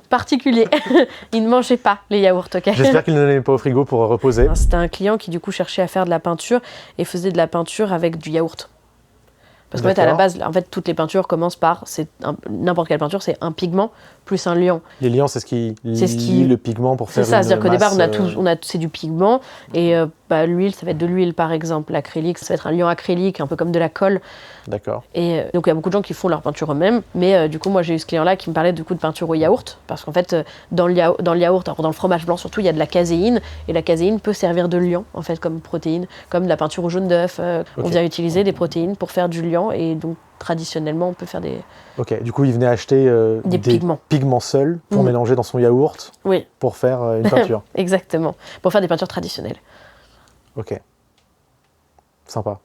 particulier. Il ne mangeait pas les yaourts, ok. J'espère qu'il ne les met pas au frigo pour reposer. C'était un client qui du coup cherchait à faire de la peinture et faisait de la peinture avec du yaourt. Parce qu'en fait, à la base, toutes les peintures commencent par n'importe quelle peinture, c'est un pigment plus un liant. Les liants, c'est ce qui lie le pigment pour faire une masse. C'est ça, c'est-à-dire qu'au départ, c'est du pigment et l'huile, ça va être de l'huile par exemple. L'acrylique, ça va être un liant acrylique, un peu comme de la colle. D'accord. Et donc il y a beaucoup de gens qui font leur peinture eux-mêmes, mais du coup moi j'ai eu ce client-là qui me parlait du coup de peinture au yaourt, parce qu'en fait dans le yaourt, alors dans le fromage blanc surtout, il y a de la caséine, et la caséine peut servir de liant en fait comme protéine, comme de la peinture au jaune d'œuf. On vient utiliser des protéines pour faire du liant, et donc traditionnellement on peut faire des... Ok, du coup il venait acheter des pigments seuls pour mélanger dans son yaourt pour faire une peinture. Exactement, pour faire des peintures traditionnelles. Ok, sympa.